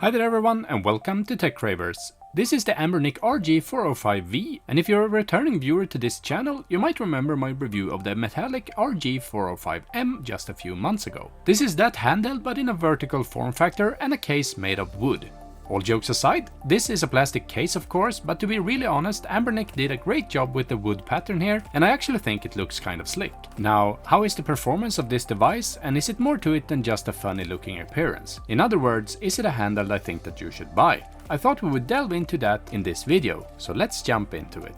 Hi there everyone and welcome to Tech Cravers. This is the Anbernic RG405V, and if you're a returning viewer to this channel, you might remember my review of the metallic RG405M just a few months ago. This is that handheld but in a vertical form factor and a case made of wood. All jokes aside, this is a plastic case of course, but to be really honest, Anbernic did a great job with the wood pattern here, and I actually think it looks kind of slick. Now, how is the performance of this device, and is it more to it than just a funny looking appearance? In other words, is it a handheld I think that you should buy? I thought we would delve into that in this video, so let's jump into it.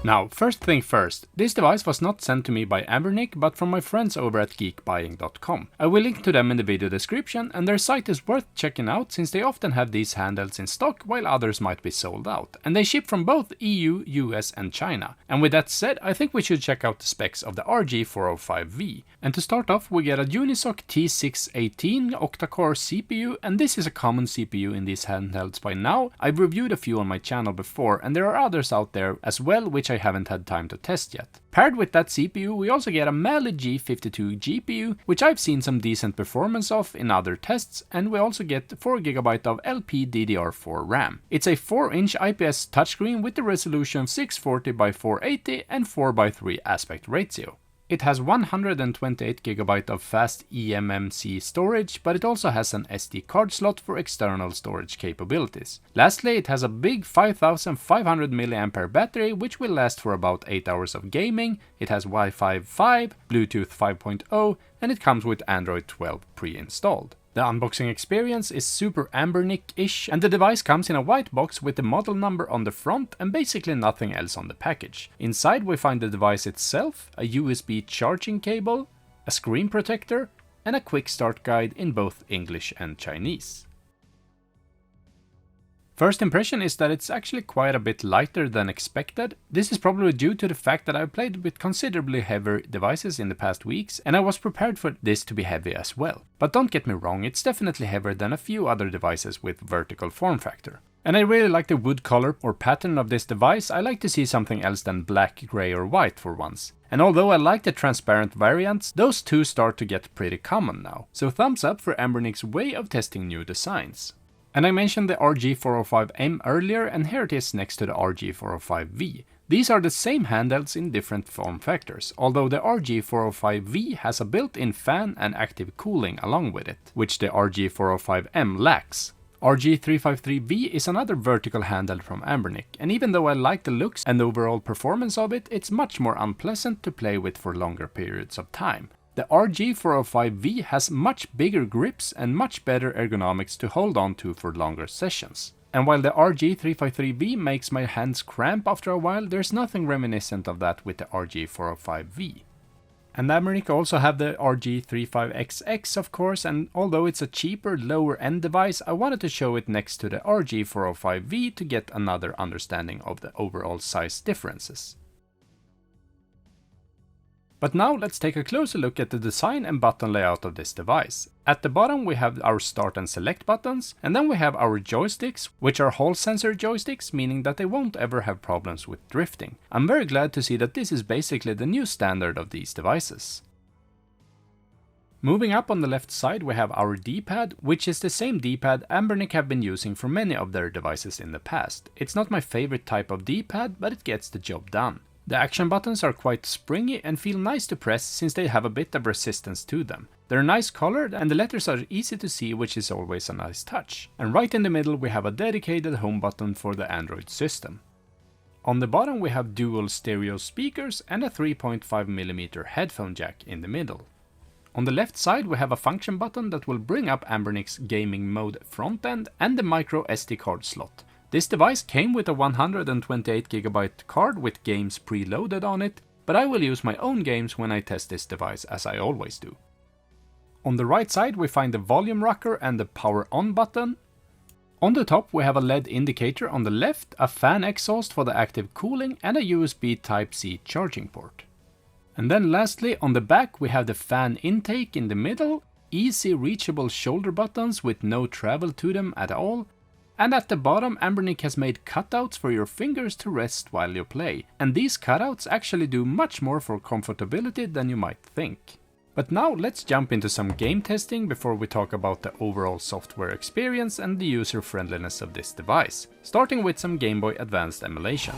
Now, first thing first, this device was not sent to me by Anbernic, but from my friends over at geekbuying.com. I will link to them in the video description, and their site is worth checking out since they often have these handhelds in stock while others might be sold out. And they ship from both EU, US and China. And with that said, I think we should check out the specs of the RG405V. And to start off, we get a Unisoc T618 octa-core CPU, and this is a common CPU in these handhelds by now. I've reviewed a few on my channel before, and there are others out there as well which I haven't had time to test yet. Paired with that CPU, we also get a Mali G52 GPU, which I've seen some decent performance of in other tests, and we also get 4GB of LPDDR4 RAM. It's a 4-inch IPS touchscreen with the resolution of 640x480 and 4:3 aspect ratio. It has 128GB of fast eMMC storage, but it also has an SD card slot for external storage capabilities. Lastly, it has a big 5500 mAh battery, which will last for about 8 hours of gaming. It has Wi-Fi 5, Bluetooth 5.0, and it comes with Android 12 pre-installed. The unboxing experience is super Anbernic-ish, and the device comes in a white box with the model number on the front and basically nothing else on the package. Inside we find the device itself, a USB charging cable, a screen protector, and a quick start guide in both English and Chinese. First impression is that it's actually quite a bit lighter than expected. This is probably due to the fact that I've played with considerably heavier devices in the past weeks, and I was prepared for this to be heavy as well. But don't get me wrong, it's definitely heavier than a few other devices with vertical form factor. And I really like the wood color or pattern of this device. I like to see something else than black, grey or white for once. And although I like the transparent variants, those two start to get pretty common now. So thumbs up for Anbernic's way of testing new designs. And I mentioned the RG405M earlier, and here it is next to the RG405V. These are the same handhelds in different form factors, although the RG405V has a built-in fan and active cooling along with it, which the RG405M lacks. RG353V is another vertical handheld from Anbernic, and even though I like the looks and overall performance of it, it's much more unpleasant to play with for longer periods of time. The RG405V has much bigger grips and much better ergonomics to hold on to for longer sessions. And while the RG353V makes my hands cramp after a while, there's nothing reminiscent of that with the RG405V. And Anbernic also have the RG35XX of course, and although it's a cheaper, lower end device, I wanted to show it next to the RG405V to get another understanding of the overall size differences. But now let's take a closer look at the design and button layout of this device. At the bottom we have our start and select buttons, and then we have our joysticks, which are Hall sensor joysticks, meaning that they won't ever have problems with drifting. I'm very glad to see that this is basically the new standard of these devices. Moving up on the left side we have our D-pad, which is the same D-pad Anbernic have been using for many of their devices in the past. It's not my favorite type of D-pad, but it gets the job done. The action buttons are quite springy and feel nice to press since they have a bit of resistance to them. They're nice colored and the letters are easy to see, which is always a nice touch. And right in the middle we have a dedicated home button for the Android system. On the bottom we have dual stereo speakers and a 3.5mm headphone jack in the middle. On the left side we have a function button that will bring up Anbernic's gaming mode front end and the micro SD card slot. This device came with a 128GB card with games preloaded on it, but I will use my own games when I test this device, as I always do. On the right side we find the volume rocker and the power on button. On the top we have a LED indicator on the left, a fan exhaust for the active cooling and a USB Type-C charging port. And then lastly on the back we have the fan intake in the middle, easy reachable shoulder buttons with no travel to them at all, And at the bottom, Anbernic has made cutouts for your fingers to rest while you play. And these cutouts actually do much more for comfortability than you might think. But now let's jump into some game testing before we talk about the overall software experience and the user friendliness of this device, starting with some Game Boy Advanced emulation.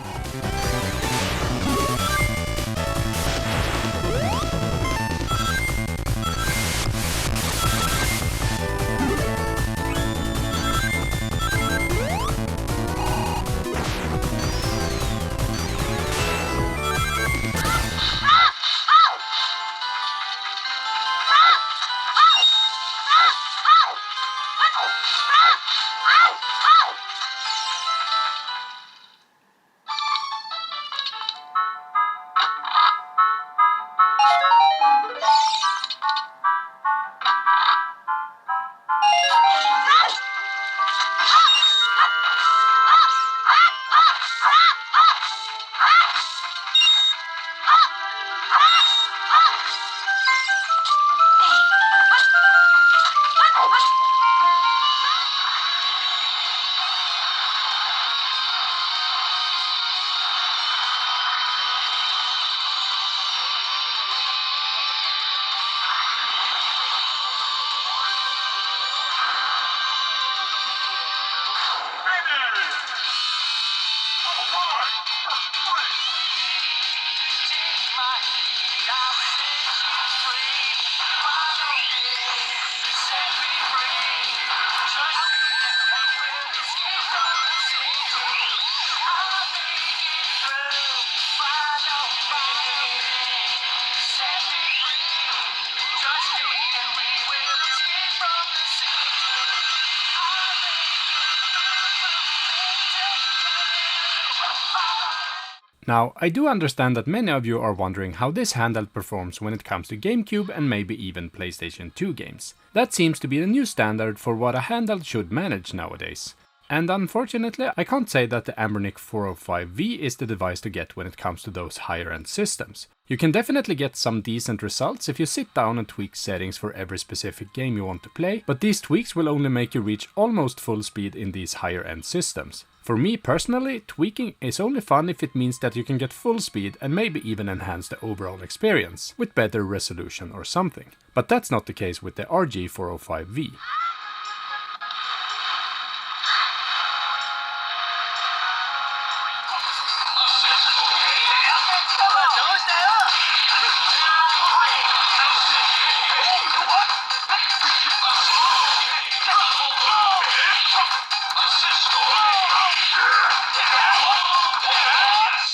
Now, I do understand that many of you are wondering how this handheld performs when it comes to Gamecube and maybe even PlayStation 2 games. That seems to be the new standard for what a handheld should manage nowadays. And unfortunately, I can't say that the Anbernic R405V is the device to get when it comes to those higher end systems. You can definitely get some decent results if you sit down and tweak settings for every specific game you want to play, but these tweaks will only make you reach almost full speed in these higher end systems. For me personally, tweaking is only fun if it means that you can get full speed and maybe even enhance the overall experience with better resolution or something. But that's not the case with the RG405V.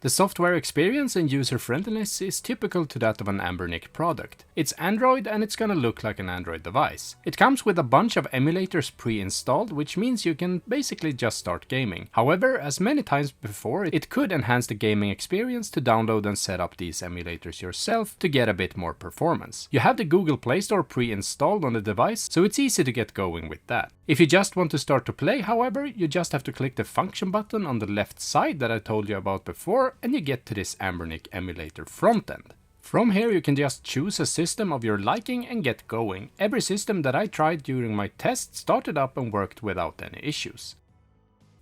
The software experience and user friendliness is typical to that of an Anbernic product. It's Android and it's gonna look like an Android device. It comes with a bunch of emulators pre-installed, which means you can basically just start gaming. However, as many times before, it could enhance the gaming experience to download and set up these emulators yourself to get a bit more performance. You have the Google Play Store pre-installed on the device, so it's easy to get going with that. If you just want to start to play, however, you just have to click the function button on the left side that I told you about before, and you get to this Anbernic emulator frontend. From here you can just choose a system of your liking and get going. Every system that I tried during my test started up and worked without any issues.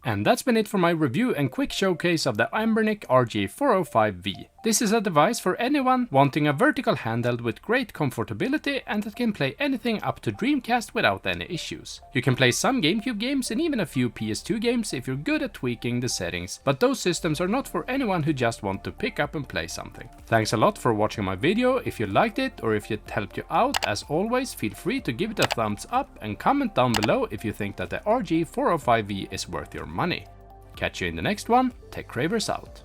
And that's been it for my review and quick showcase of the Anbernic RG405V. This is a device for anyone wanting a vertical handheld with great comfortability and that can play anything up to Dreamcast without any issues. You can play some Gamecube games and even a few PS2 games if you're good at tweaking the settings, but those systems are not for anyone who just want to pick up and play something. Thanks a lot for watching my video. If you liked it or if it helped you out, as always, feel free to give it a thumbs up and comment down below if you think that the RG405V is worth your money. Catch you in the next one. Tech Cravers out.